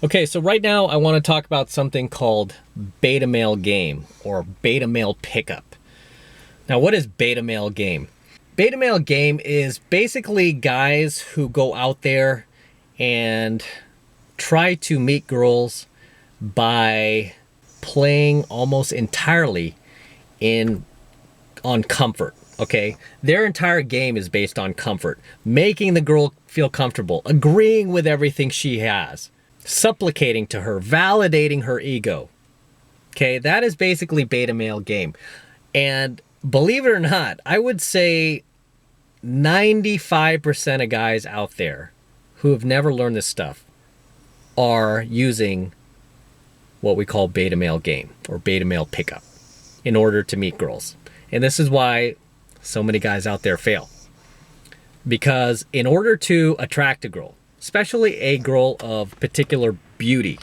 Okay, so right now I want to talk about something called beta male game or beta male pickup. Now, what is beta male game? Beta male game is basically guys who go out there and try to meet girls by playing almost entirely on comfort. Okay, their entire game is based on comfort, making the girl feel comfortable, agreeing with everything she has, supplicating to her, validating her ego. Okay, that is basically beta male game. And believe it or not, I would say 95% of guys out there who have never learned this stuff are using what we call beta male game or beta male pickup in order to meet girls. And this is why so many guys out there fail. Because in order to attract a girl, especially a girl of particular beauty,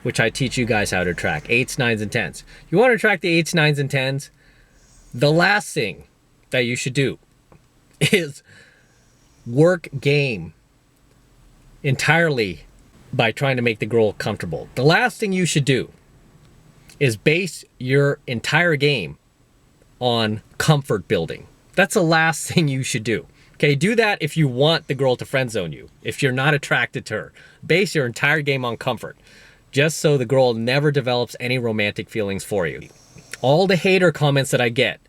which I teach you guys how to attract, 8s, 9s, and 10s. You want to attract the 8s, 9s, and 10s? The last thing that you should do is work game entirely by trying to make the girl comfortable. The last thing you should do is base your entire game on comfort building. That's the last thing you should do. Okay, do that if you want the girl to friend zone you. If you're not attracted to her, base your entire game on comfort, just so the girl never develops any romantic feelings for you. All the hater comments that I get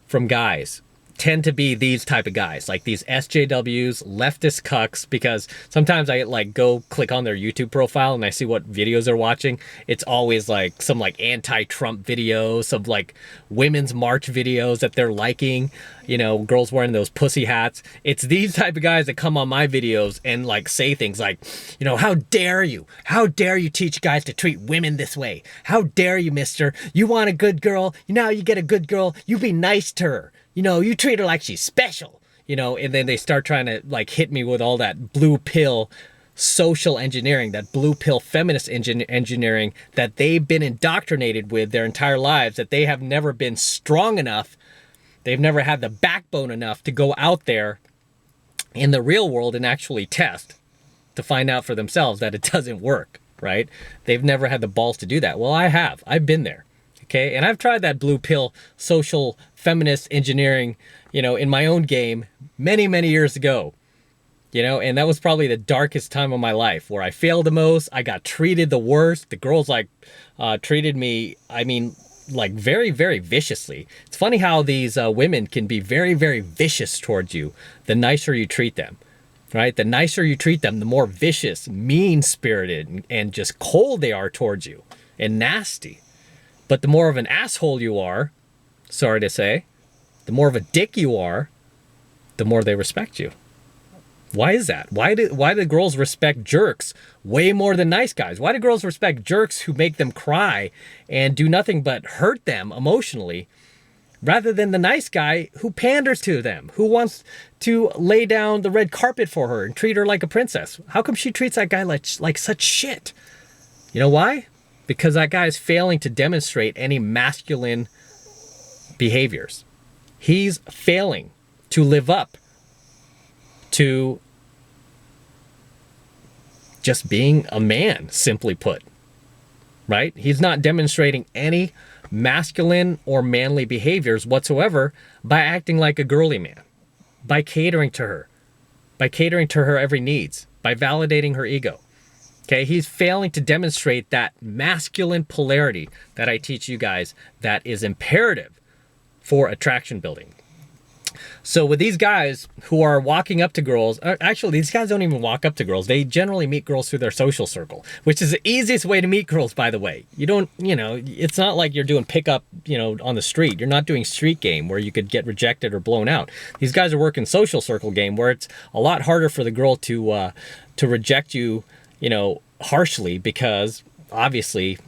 from guys tend to be these type of guys, like these SJWs, leftist cucks, because sometimes I like go click on their YouTube profile and I see what videos they're watching. It's always like some like anti-Trump videos, some like women's march videos that they're liking, you know, girls wearing those pussy hats. It's these type of guys that come on my videos and like say things like, you know, how dare you? How dare you teach guys to treat women this way? How dare you, mister? You want a good girl? Now you get a good girl. You be nice to her. You know, you treat her like she's special, you know, and then they start trying to like hit me with all that blue pill social engineering, that blue pill feminist engineering that they've been indoctrinated with their entire lives, that they have never been strong enough. They've never had the backbone enough to go out there in the real world and actually test to find out for themselves that it doesn't work, right? They've never had the balls to do that. Well, I have. I've been there. Okay, and I've tried that blue pill social feminist engineering, you know, in my own game many, many years ago, you know, and that was probably the darkest time of my life where I failed the most. I got treated the worst. The girls like treated me, I mean, like very, very viciously. It's funny how these women can be very, very vicious towards you the nicer you treat them, right? The nicer you treat them, the more vicious, mean-spirited, and just cold they are towards you and nasty. But the more of an asshole you are, sorry to say, the more of a dick you are, the more they respect you. Why is that? Why do girls respect jerks way more than nice guys? Why do girls respect jerks who make them cry and do nothing but hurt them emotionally, rather than the nice guy who panders to them, who wants to lay down the red carpet for her and treat her like a princess? How come she treats that guy like such shit? You know why? Because that guy is failing to demonstrate any masculine behaviors. He's failing to live up to just being a man, simply put, right? He's not demonstrating any masculine or manly behaviors whatsoever by acting like a girly man, by catering to her every needs, by validating her ego. Okay, he's failing to demonstrate that masculine polarity that I teach you guys that is imperative for attraction building. So with these guys who are walking up to girls, actually these guys don't even walk up to girls. They generally meet girls through their social circle, which is the easiest way to meet girls, by the way. You don't, you know, it's not like you're doing pickup, you know, on the street. You're not doing street game where you could get rejected or blown out. These guys are working social circle game where it's a lot harder for the girl to reject you, you know, harshly, because obviously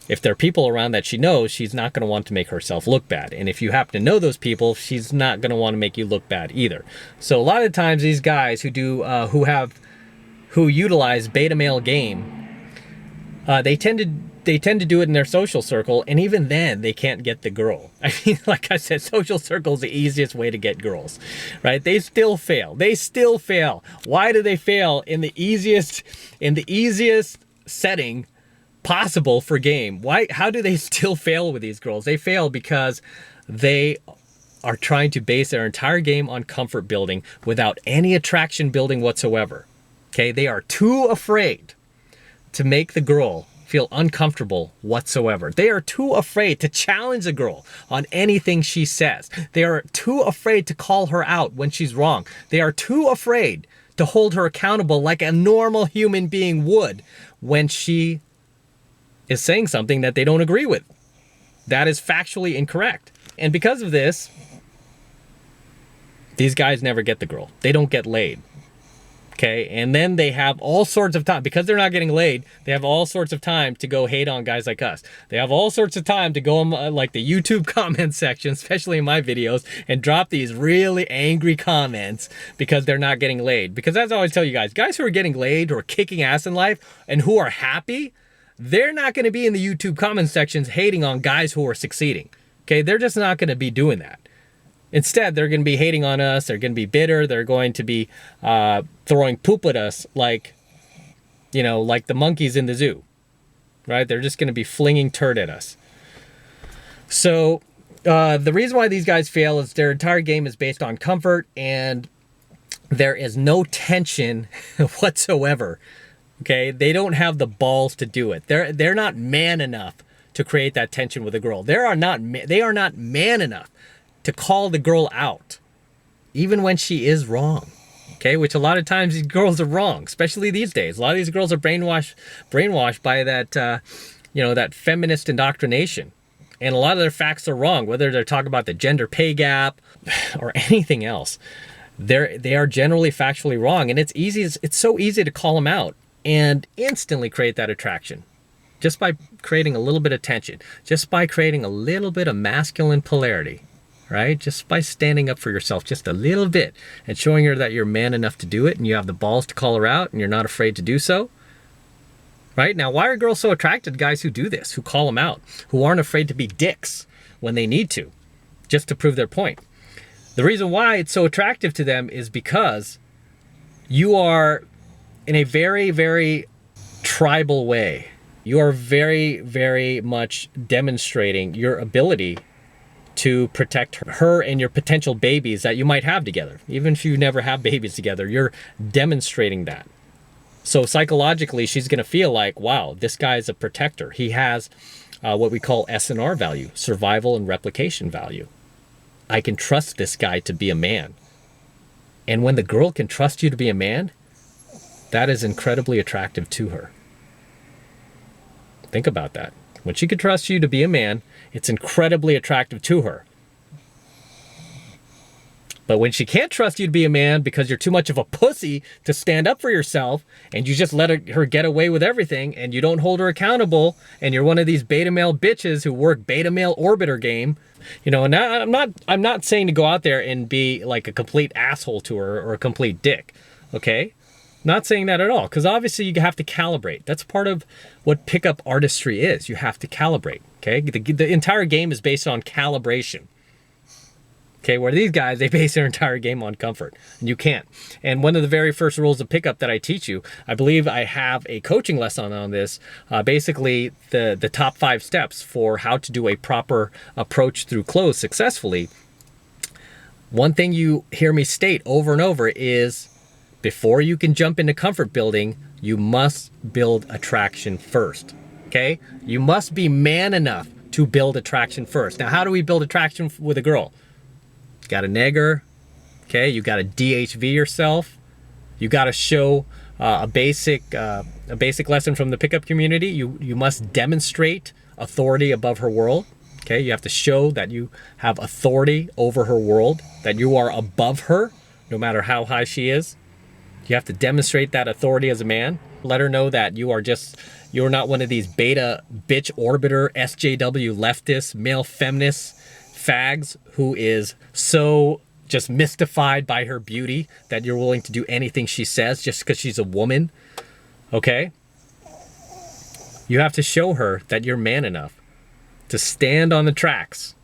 if there are people around that she knows, she's not going to want to make herself look bad. And if you happen to know those people, she's not going to want to make you look bad either. So a lot of times these guys who do who utilize beta male game, they tend to do it in their social circle, and even then they can't get the girl. I mean, like I said, social circle is the easiest way to get girls, right? They still fail. Why do they fail in the easiest setting possible for game. How do they still fail with these girls? They fail because they are trying to base their entire game on comfort building without any attraction building whatsoever. Okay, they are too afraid to make the girl feel uncomfortable whatsoever. They are too afraid to challenge a girl on anything she says. They are too afraid to call her out when she's wrong. They are too afraid to hold her accountable like a normal human being would when she is saying something that they don't agree with. That is factually incorrect. And because of this, these guys never get the girl. They don't get laid. Okay, and then they have all sorts of time, because they're not getting laid, they have all sorts of time to go hate on guys like us. They have all sorts of time to go on like the YouTube comment section, especially in my videos, and drop these really angry comments because they're not getting laid. Because as I always tell you guys who are getting laid or kicking ass in life and who are happy, they're not going to be in the YouTube comment sections hating on guys who are succeeding. Okay, they're just not going to be doing that. Instead, they're going to be hating on us. They're going to be bitter. They're going to be throwing poop at us like the monkeys in the zoo, right? They're just going to be flinging turd at us. So the reason why these guys fail is their entire game is based on comfort, and there is no tension whatsoever. Okay, they don't have the balls to do it. They're not man enough to create that tension with a girl. They are not man enough to call the girl out, even when she is wrong. Okay, which a lot of times these girls are wrong, especially these days. A lot of these girls are brainwashed by that, that feminist indoctrination, and a lot of their facts are wrong. Whether they're talking about the gender pay gap or anything else, they are generally factually wrong, and it's so easy to call them out and instantly create that attraction, just by creating a little bit of tension, just by creating a little bit of masculine polarity. Right? Just by standing up for yourself just a little bit and showing her that you're man enough to do it and you have the balls to call her out and you're not afraid to do so. Right? Now, why are girls so attracted to guys who do this, who call them out, who aren't afraid to be dicks when they need to, just to prove their point? The reason why it's so attractive to them is because you are, in a very, very tribal way, you are very, very much demonstrating your ability to protect her and your potential babies that you might have together. Even if you never have babies together, you're demonstrating that. So psychologically, she's going to feel like, wow, this guy's a protector. He has what we call S&R value, survival and replication value. I can trust this guy to be a man. And when the girl can trust you to be a man, that is incredibly attractive to her. Think about that. When she can trust you to be a man, it's incredibly attractive to her. But when she can't trust you to be a man because you're too much of a pussy to stand up for yourself, and you just let her get away with everything, and you don't hold her accountable, and you're one of these beta male bitches who work beta male orbiter game, and now I'm not saying to go out there and be like a complete asshole to her or a complete dick, okay? Not saying that at all, because obviously you have to calibrate. That's part of what pickup artistry is. You have to calibrate, okay? The entire game is based on calibration. Okay, where these guys, they base their entire game on comfort, and you can't. And one of the very first rules of pickup that I teach you, I believe I have a coaching lesson on this, basically the top 5 steps for how to do a proper approach through close successfully. One thing you hear me state over and over is, before you can jump into comfort building, you must build attraction first, okay? You must be man enough to build attraction first. Now, how do we build attraction with a girl? You got to neg her, okay? You got to DHV yourself. You got to show a basic lesson from the pickup community. You must demonstrate authority above her world, okay? You have to show that you have authority over her world, that you are above her, no matter how high she is. You have to demonstrate that authority as a man. Let her know that you're not one of these beta bitch orbiter, SJW leftist, male feminist fags who is so just mystified by her beauty that you're willing to do anything she says just because she's a woman, okay? You have to show her that you're man enough to stand on the tracks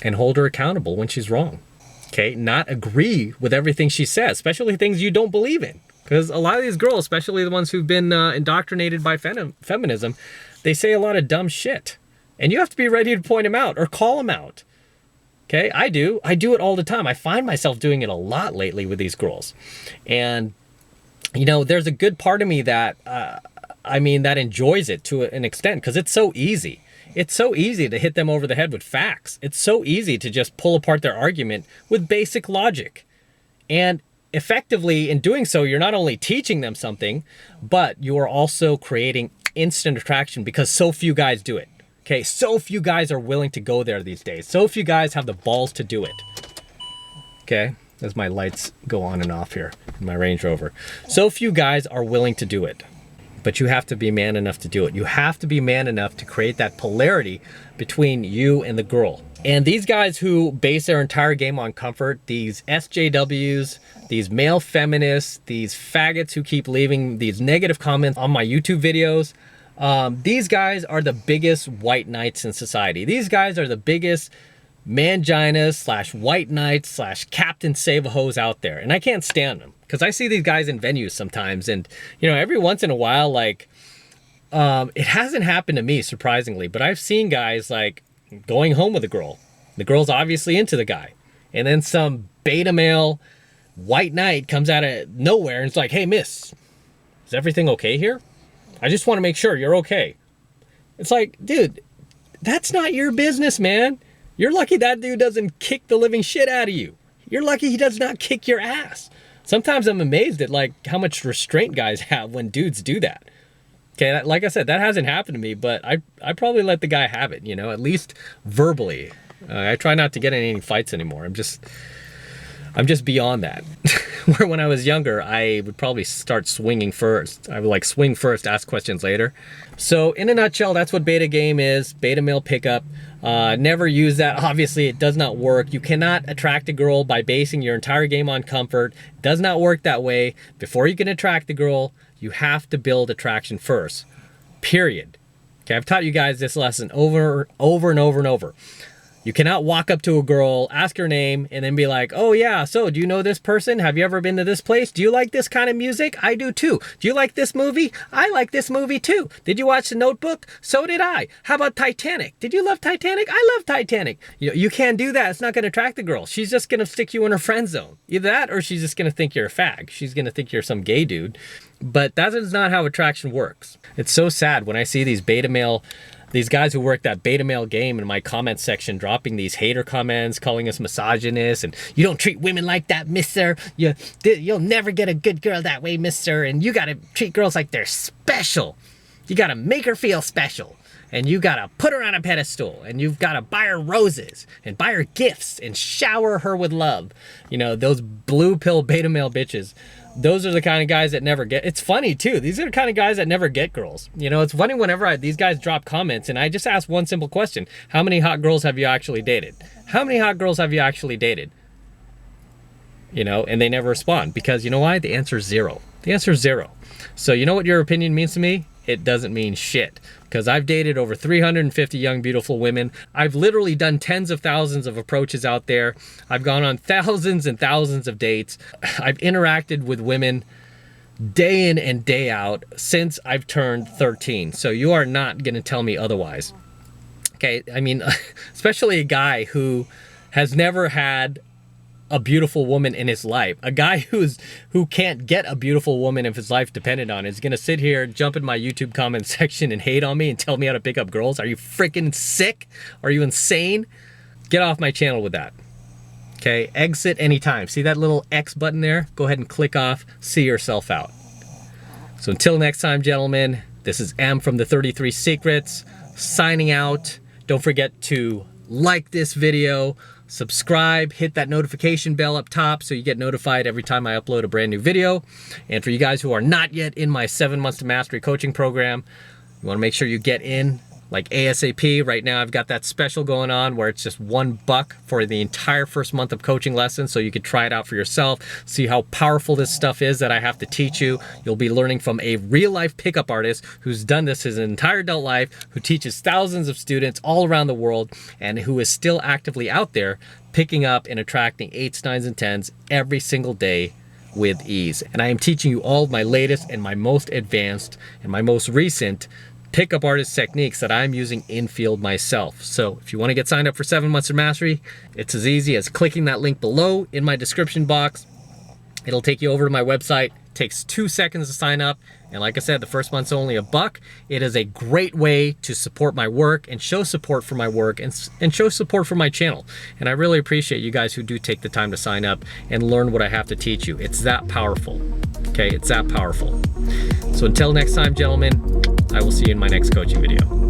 and hold her accountable when she's wrong, okay? Not agree with everything she says, especially things you don't believe in, Because a lot of these girls, especially the ones who've been indoctrinated by feminism, they say a lot of dumb shit. And you have to be ready to point them out or call them out. Okay, I do it all the time. I find myself doing it a lot lately with these girls. And, you know, there's a good part of me that, that enjoys it to an extent because it's so easy. It's so easy to hit them over the head with facts. It's so easy to just pull apart their argument with basic logic. And effectively, in doing so, you're not only teaching them something, but you are also creating instant attraction because so few guys do it. Okay, so few guys are willing to go there these days. So few guys have the balls to do it. Okay, as my lights go on and off here in my Range Rover. So few guys are willing to do it. But you have to be man enough to do it. You have to be man enough to create that polarity between you and the girl. And these guys who base their entire game on comfort, these SJWs, these male feminists, these faggots who keep leaving these negative comments on my YouTube videos, these guys are the biggest white knights in society. These guys are the biggest manginas / white knights / Captain Save-A-Hos out there. And I can't stand them because I see these guys in venues sometimes. And, you know, every once in a while, like, it hasn't happened to me, surprisingly, but I've seen guys, like, going home with a girl. The girl's obviously into the guy. And then some beta male white knight comes out of nowhere and it's like, hey, miss, is everything okay here? I just want to make sure you're okay. It's like, dude, that's not your business, man. You're lucky that dude doesn't kick the living shit out of you. You're lucky he does not kick your ass. Sometimes I'm amazed at like how much restraint guys have when dudes do that. Okay, like I said, that hasn't happened to me, but I probably let the guy have it, you know, at least verbally. I try not to get in any fights anymore. I'm just beyond that. Where when I was younger, I would probably start swinging first. I would like swing first, ask questions later. So in a nutshell, that's what beta game is, beta male pickup. Never use that. Obviously, it does not work. You cannot attract a girl by basing your entire game on comfort. It does not work that way. Before you can attract the girl, you have to build attraction first, period. Okay, I've taught you guys this lesson over and over. You cannot walk up to a girl, ask her name, and then be like, oh yeah, so do you know this person? Have you ever been to this place? Do you like this kind of music? I do too. Do you like this movie? I like this movie too. Did you watch The Notebook? So did I. How about Titanic? Did you love Titanic? I love Titanic. You can't do that. It's not going to attract the girl. She's just going to stick you in her friend zone. Either that or she's just going to think you're a fag. She's going to think you're some gay dude. But that is not how attraction works. It's so sad when I see these guys who work that beta male game in my comment section dropping these hater comments, calling us misogynist, and you don't treat women like that, mister. You'll never get a good girl that way, mister. And you gotta treat girls like they're special. You gotta make her feel special. And you gotta put her on a pedestal. And you've gotta buy her roses and buy her gifts and shower her with love. You know, those blue pill beta male bitches. Those are the kind of guys that never get. It's funny too. These are the kind of guys that never get girls. You know, it's funny whenever these guys drop comments and I just ask one simple question. How many hot girls have you actually dated? How many hot girls have you actually dated? You know, and they never respond because you know why? The answer is zero. The answer is zero. So you know what your opinion means to me? It doesn't mean shit. Because I've dated over 350 young, beautiful women. I've literally done tens of thousands of approaches out there. I've gone on thousands and thousands of dates. I've interacted with women day in and day out since I've turned 13. So you are not going to tell me otherwise. Okay, I mean, especially a guy who has never had a beautiful woman in his life. A guy who can't get a beautiful woman if his life depended on it is gonna sit here, jump in my YouTube comment section and hate on me and tell me how to pick up girls. Are you freaking sick? Are you insane? Get off my channel with that. Okay, exit anytime. See that little X button there? Go ahead and click off, see yourself out. So until next time, gentlemen, this is M from the 33 Secrets, signing out. Don't forget to like this video, subscribe, hit that notification bell up top so you get notified every time I upload a brand new video. And for you guys who are not yet in my 7 Months to Mastery coaching program, you want to make sure you get in like ASAP. Right now I've got that special going on where it's just $1 for the entire first month of coaching lessons, so you could try it out for yourself, see how powerful this stuff is that I have to teach you. You'll be learning from a real life pickup artist who's done this his entire adult life, who teaches thousands of students all around the world, and who is still actively out there picking up and attracting 8s, 9s, and 10s every single day with ease. And I am teaching you all of my latest and my most advanced and my most recent pickup artist techniques that I'm using in field myself. So if you want to get signed up for 7 months of mastery, it's as easy as clicking that link below in my description box. It'll take you over to my website. It takes 2 seconds to sign up. And like I said, the first month's only $1. It is a great way to support my work and show support for my work and show support for my channel. And I really appreciate you guys who do take the time to sign up and learn what I have to teach you. It's that powerful. Okay, it's that powerful. So until next time, gentlemen, I will see you in my next coaching video.